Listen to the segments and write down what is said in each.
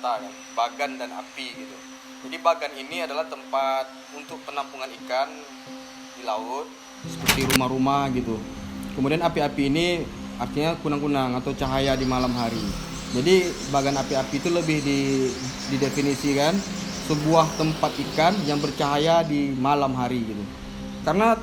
kata kan, Bagan dan Api gitu. Jadi Bagan ini adalah tempat untuk penampungan ikan di laut seperti rumah-rumah gitu. Kemudian api-api ini artinya kunang-kunang atau cahaya di malam hari. Jadi Bagan api-api itu lebih didefinisikan sebuah tempat ikan yang bercahaya di malam hari gitu. Karena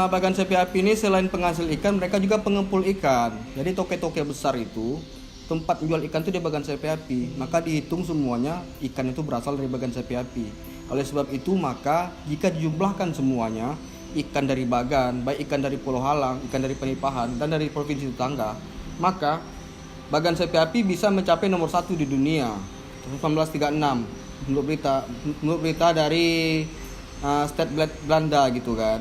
Bagan api-api ini selain penghasil ikan, mereka juga pengepul ikan. Jadi toke-toke besar itu tempat jual ikan itu di Bagan api-api. Maka dihitung semuanya ikan itu berasal dari Bagan api-api. Oleh sebab itu maka jika dijumlahkan semuanya ikan dari Bagan, baik ikan dari Pulau Halang, ikan dari Penipahan dan dari provinsi tetangga, maka Bagan api-api bisa mencapai nomor 1 di dunia 1936 menurut berita dari State Belanda gitu kan.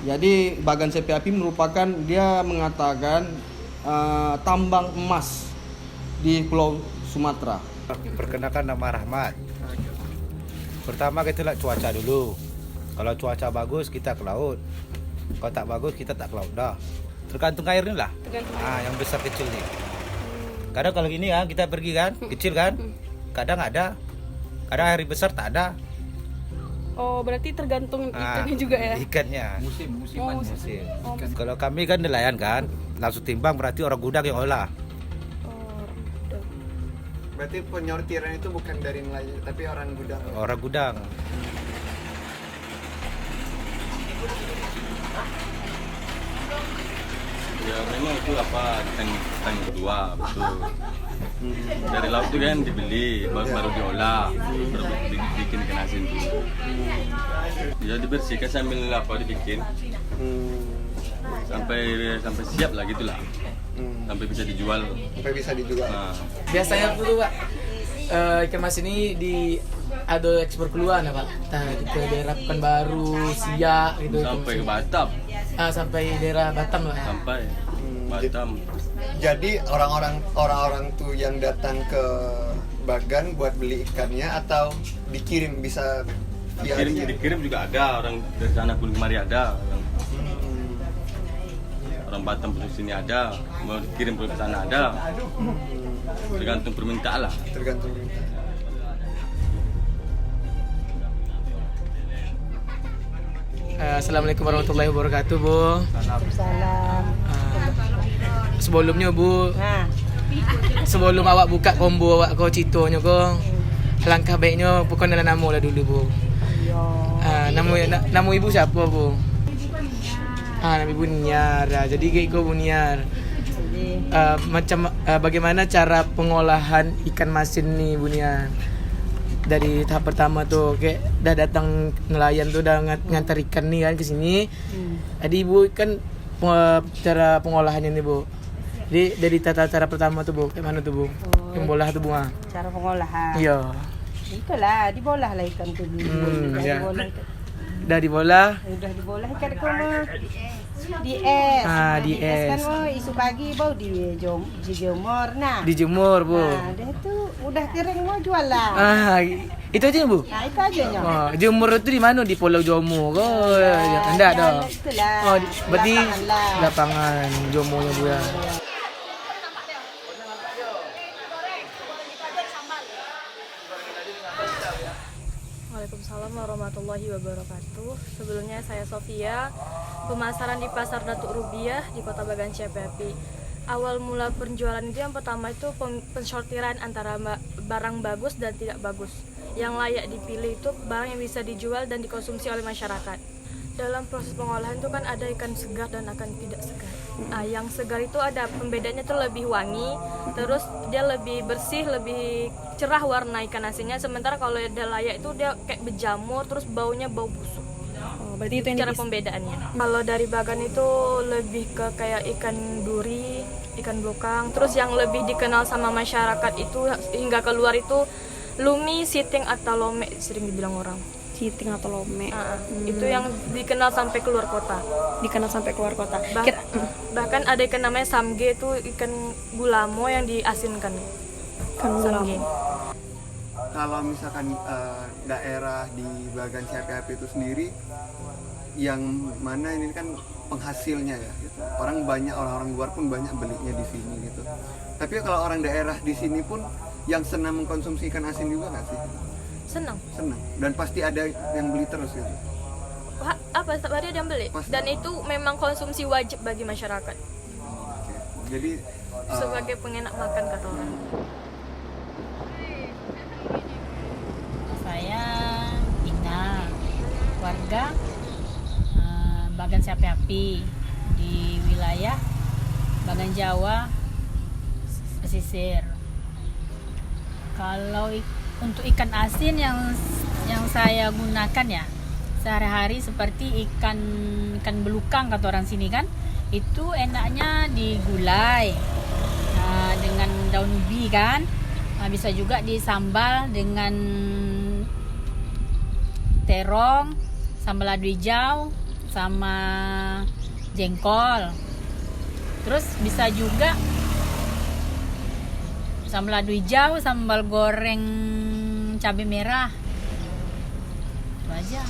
Jadi Bagan api-api merupakan, dia mengatakan tambang emas di Pulau Sumatera. Perkenalkan, nama Rahmat. Pertama kita lihat cuaca dulu. Kalau cuaca bagus kita ke laut. Kalau tak bagus kita tak ke laut dah. Tergantung airnya lah. Yang besar kecil nih. Kadang kalau gini kan kita pergi kan, kecil kan. Kadang ada. Kadang air besar tak ada. Oh, berarti tergantung ikannya juga ya? Ikannya. Musim. Kalau kami kan nelayan kan, langsung timbang berarti orang gudang yang olah. Berarti penyortiran itu bukan dari nelayan, tapi orang gudang. Orang gudang. Ya memang itu tank kedua betul. Dari laut itu kan dibeli, baru diolah, baru dibikin ikan asin itu. Ya dibersihkan sambil dibikin sampai siap lah gitulah, sampai bisa dijual. Nah. Biasanya dulu Pak, ikan mas ini ada ekspor keluar ya Pak, ke daerah Pekanbaru, Siak gitu. Sampai ke Batam. Sampai daerah Batam lah. Sampai Batam. Jadi orang-orang tuh yang datang ke Bagan buat beli ikannya atau dikirim bisa dikirim juga ada, orang dari sana pun kemari ada. Orang Batam pun sini ada, mau dikirim ke sana ada. Tergantung permintaan lah. Assalamualaikum warahmatullahi wabarakatuh, Bu. Waalaikumsalam. Sebelumnya Bu, sebelum awak buka combo awak kau citonya kau, langkah baiknya perkenalan nama lah dulu Bu. Nama ibu siapa Bu? Nama ibu Niar. Jadi kayak kau Bu Niar. Bagaimana cara pengolahan ikan masin nih Bu Niar? Dari tahap pertama tuh kayak dah datang nelayan tuh udah ngantar ikan nih kan ke sini. Jadi Ibu kan cara pengolahannya nih Bu. Jadi dari cara pertama tuh Bu, kayak mana tuh Bu? Yang bolah tuh Bu. Cara pengolahan. Iya. Itulah dibolah lah ikan tuh dulu. Udah dibolah. Udah dibolah ikan itu mah di es. Di es. Kan mau isu pagi bau dijemur nah. Dijemur Bu. Nah, dia tuh udah kering mau jual lah. Itu aja Bu. Nah, itu aja nyo. Jemur itu di mana? Di Pulau Jomo. Enggak dong. Itulah. Berarti lapangan Jomonya Bu ya. Waalaikumsalam warahmatullahi wabarakatuh. Sebelumnya saya Sofia, pemasaran di Pasar Datuk Rubiah di Kota Bagan api-api. Awal mula penjualan itu yang pertama itu pensortiran antara barang bagus dan tidak bagus. Yang layak dipilih itu barang yang bisa dijual dan dikonsumsi oleh masyarakat. Dalam proses pengolahan itu kan ada ikan segar dan akan tidak segar. Yang segar itu ada pembedanya itu lebih wangi, terus dia lebih bersih, lebih cerah warna ikan asinnya. Sementara kalau dia layak itu dia kayak berjamur, terus baunya bau busuk. Berarti itu yang cara pembedaannya. Kalau dari Bagan itu lebih ke kayak ikan duri, ikan blokang. Terus yang lebih dikenal sama masyarakat itu hingga keluar itu lumi, siting atau lome sering dibilang orang. Siting atau lome. Itu yang dikenal sampai keluar kota. Bahkan ada ikan namanya samge, itu ikan gulamo yang diasinkan. Samge. Kalau misalkan daerah di Bagan api-api itu sendiri, yang mana ini kan penghasilnya ya gitu. Orang luar pun banyak belinya di sini gitu. Tapi kalau orang daerah di sini pun yang senang mengkonsumsi ikan asin juga nggak sih? Senang. Senang. Dan pasti ada yang beli terus gitu. Wah, apa setiap hari ada yang beli? Pasti. Dan itu memang konsumsi wajib bagi masyarakat. Oke. Jadi Sebagai pengenak makan kata orang. Saya Ina, warga Bagan Api di wilayah Bagan Jawa pesisir. Kalau untuk ikan asin yang saya gunakan ya sehari-hari seperti ikan belukang kata orang sini kan, itu enaknya digulai dengan daun ubi kan. Bisa juga disambal dengan terong, sambal lado hijau, sama jengkol. Terus bisa juga sambal lado hijau, sambal goreng cabai merah. Itu aja.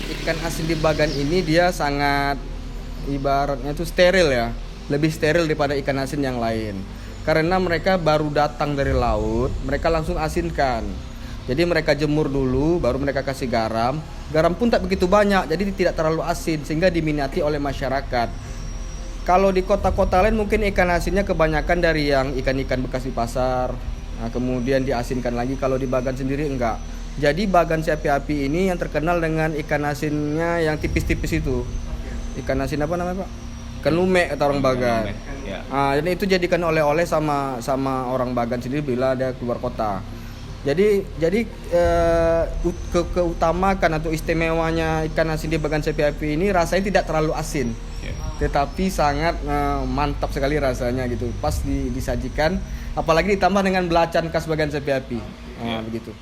Ikan asin di Bagan ini dia sangat ibaratnya itu steril ya, lebih steril daripada ikan asin yang lain. Karena mereka baru datang dari laut, mereka langsung asinkan. Jadi mereka jemur dulu, baru mereka kasih garam. Garam pun tak begitu banyak, jadi tidak terlalu asin sehingga diminati oleh masyarakat. Kalau di kota-kota lain mungkin ikan asinnya kebanyakan dari yang ikan-ikan bekas di pasar. Nah, kemudian diasinkan lagi. Kalau di Bagan sendiri enggak. Jadi Bagan Api ini yang terkenal dengan ikan asinnya yang tipis-tipis itu. Ikan asin apa namanya, Pak? Ikan lumek kata orang Bagan. Ya. Dan itu jadikan oleh-oleh sama orang Bagan sendiri bila ada keluar kota. Jadi keutamakan atau istimewanya ikan asin di Bagan Api ini rasanya tidak terlalu asin. Tetapi sangat mantap sekali rasanya gitu. Pas disajikan, apalagi ditambah dengan belacan khas Bagan Api. Begitu.